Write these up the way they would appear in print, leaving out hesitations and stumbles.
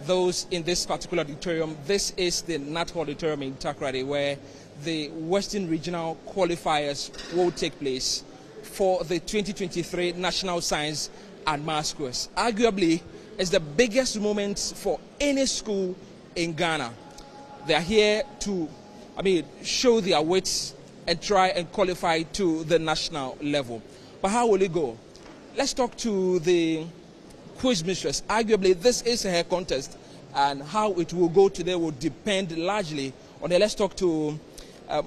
those in this particular auditorium. This is the NAT Auditorium in Takoradi, where the Western Regional Qualifiers will take place for the 2023 National Science and Maths course. Arguably, it's the biggest moment for any school in Ghana. They are here to, show their wits and try and qualify to the national level. But how will it go? Let's talk to the quiz mistress. Arguably, this is her contest, and how it will go today will depend largely on it. Let's talk to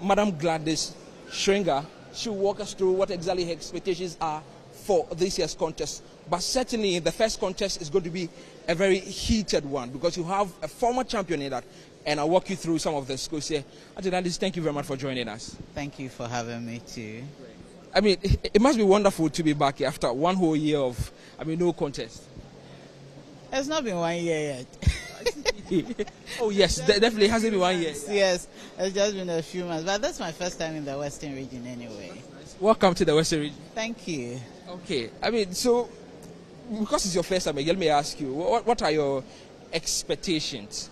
Madam Gladys Schringer. She'll walk us through what exactly her expectations are for this year's contest. But certainly, the first contest is going to be a very heated one, because you have a former champion in that, and I'll walk you through some of the schools here. Gladys, thank you very much for joining us. Thank you for having me too. It must be wonderful to be back here after one whole year of, no contest. It's not been 1 year yet. Oh yes, definitely hasn't been 1 year. Yes, it's just been a few months, but that's my first time in the Western region anyway. Welcome to the Western region. Thank you. Okay, so because it's your first time, let me ask you, what are your expectations?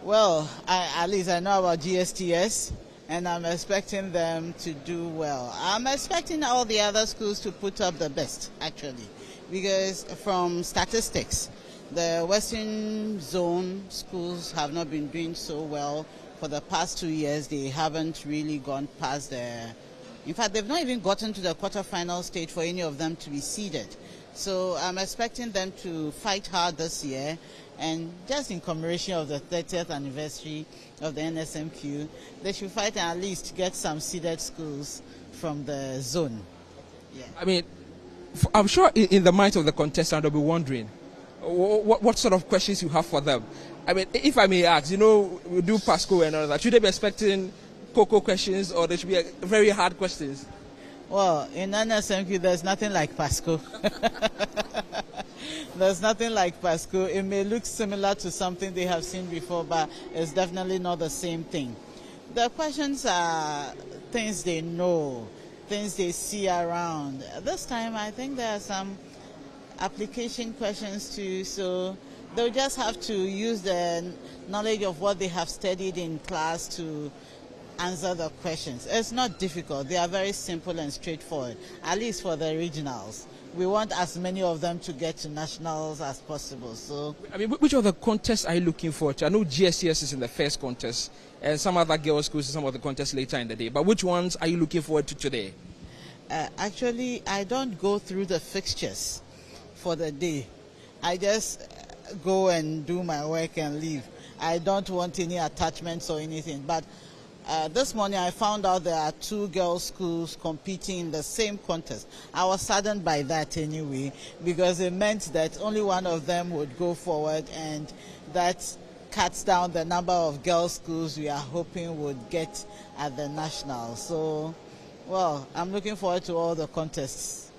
Well, at least I know about GSTS, and I'm expecting them to do well. I'm expecting all the other schools to put up the best, actually, because from statistics, the Western Zone schools have not been doing so well for the past 2 years. They haven't really gone past in fact, they've not even gotten to the quarterfinal stage for any of them to be seeded. So I'm expecting them to fight hard this year, and just in commemoration of the 30th anniversary of the NSMQ, they should fight and at least get some seeded schools from the zone. Yeah. I'm sure in the minds of the contestants, they'll be wondering what sort of questions you have for them. If I may ask, we do PASCO and all that. Should they be expecting Cocoa questions, or they should be very hard questions? Well, in NSMQ, there's nothing like PASCO. There's nothing like PASCO. It may look similar to something they have seen before, but it's definitely not the same thing. The questions are things they know, things they see around. This time, I think there are some application questions too, so they'll just have to use the knowledge of what they have studied in class to answer the questions. It's not difficult. They are very simple and straightforward, at least for the regionals. We want as many of them to get to nationals as possible. So, which of the contests are you looking forward to? I know GSCS is in the first contest, and some other girls' schools in some of the contests later in the day. But which ones are you looking forward to today? Actually, I don't go through the fixtures for the day. I just go and do my work and leave. I don't want any attachments or anything. But this morning I found out there are 2 girls' schools competing in the same contest. I was saddened by that anyway, because it meant that only one of them would go forward, and that cuts down the number of girls' schools we are hoping would get at the national. So, well, I'm looking forward to all the contests.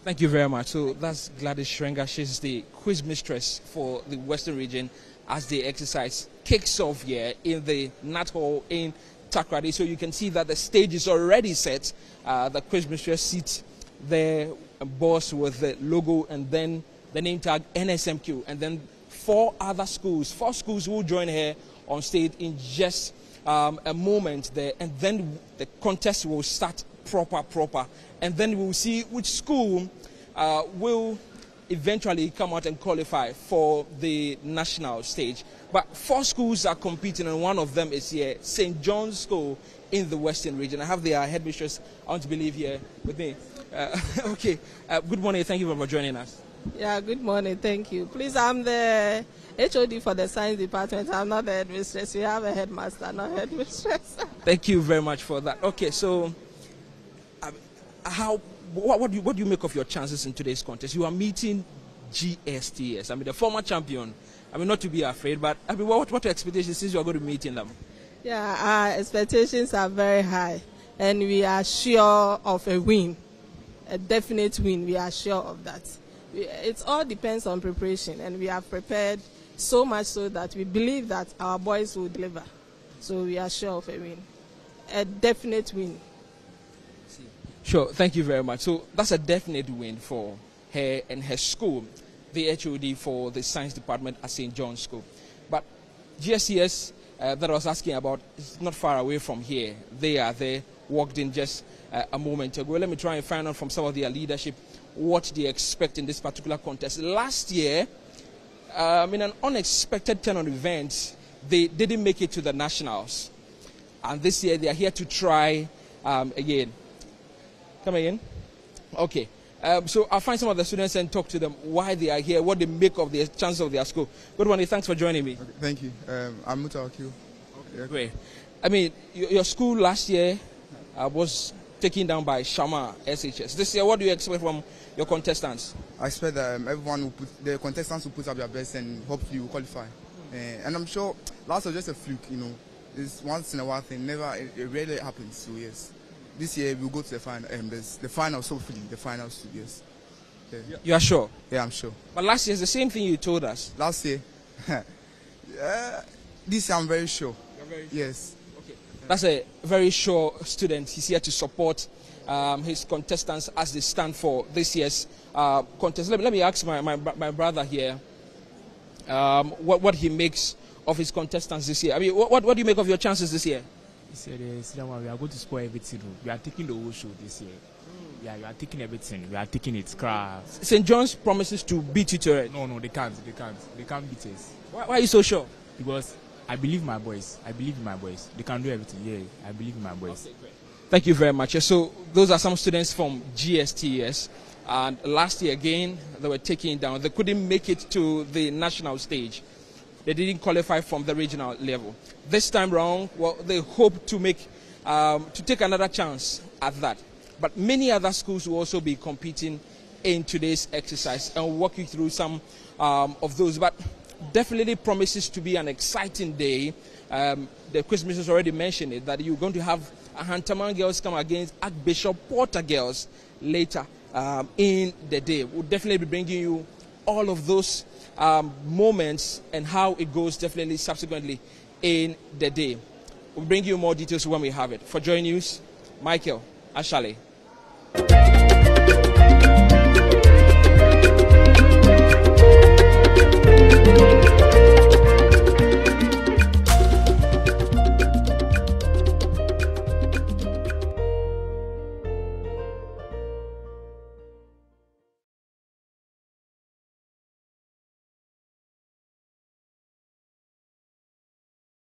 Thank you very much. So that's Gladys Schrenger. She's the quiz mistress for the Western region as the exercise kicks off here in the NAT Hall in Takoradi. So you can see that the stage is already set. The quiz mistress sits there, boss with the logo and then the name tag NSMQ. And then 4 schools will join her on stage in just a moment there. And then the contest will start proper. And then we'll see which school will eventually come out and qualify for the national stage. But 4 schools are competing, and one of them is here, St. John's School in the Western region. I have their headmistress, I want to believe, here with me. Okay, good morning. Thank you very much for joining us. Yeah, good morning. Thank you. Please, I'm the HOD for the science department. I'm not the headmistress. We have a headmaster, not headmistress. Thank you very much for that. Okay, so what do you make of your chances in today's contest? You are meeting GSTS. The former champion. Not to be afraid, but what are your expectations since you are going to be meeting them? Yeah, our expectations are very high, and we are sure of a win, a definite win. We are sure of that. It all depends on preparation, and we have prepared so much so that we believe that our boys will deliver. So we are sure of a win, a definite win. Sure, thank you very much. So that's a definite win for her and her school. the HOD for the science department at St. John's School. But GSTS that I was asking about is not far away from here. They are there, walked in just a moment ago. Let me try and find out from some of their leadership what they expect in this particular contest. Last year, in an unexpected turn of events, they didn't make it to the nationals. And this year, they are here to try again. Come again? Okay. So I'll find some of the students and talk to them why they are here, what they make of the chances of their school. Good morning. Thanks for joining me. Okay, thank you. I'm Mutawakil. Okay, great. I mean, your school last year was taken down by Shama SHS. This year, what do you expect from your contestants? I expect that the contestants will put up their best and hopefully will qualify. And I'm sure last was just a fluke, you know. It's once in a while thing. It rarely happens. So yes, this year we'll go to the final. The finals, hopefully the finals too. Yes. Yeah. You are sure? Yeah, I'm sure. But last year is the same thing you told us. Last year, this year I'm very sure. You're very sure? Yes. Okay. That's a very sure student. He's here to support his contestants as they stand for this year's contest. Let me ask my brother here what he makes of his contestants this year. I mean, what do you make of your chances this year? This year, we are going to spoil everything. We are taking the whole show this year. Yeah, we are taking everything. We are taking it. St. John's promises to beat you to it. No, they can't. They can't beat us. Why are you so sure? Because I believe in my boys. They can do everything. Yeah, I believe in my boys. Okay, great. Thank you very much. So those are some students from GSTS. And last year again, they were taken down. They couldn't make it to the national stage. They didn't qualify from the regional level. This time round, well, they hope to take another chance at that. But many other schools will also be competing in today's exercise, and we'll walk you through some of those. But definitely promises to be an exciting day. The quiz minister already mentioned it, that you're going to have Hantaman girls come against Archbishop Porter girls later in the day. We'll definitely be bringing you all of those moments and how it goes definitely subsequently in the day. We'll bring you more details when we have it. For Joy News, Michael Ashale.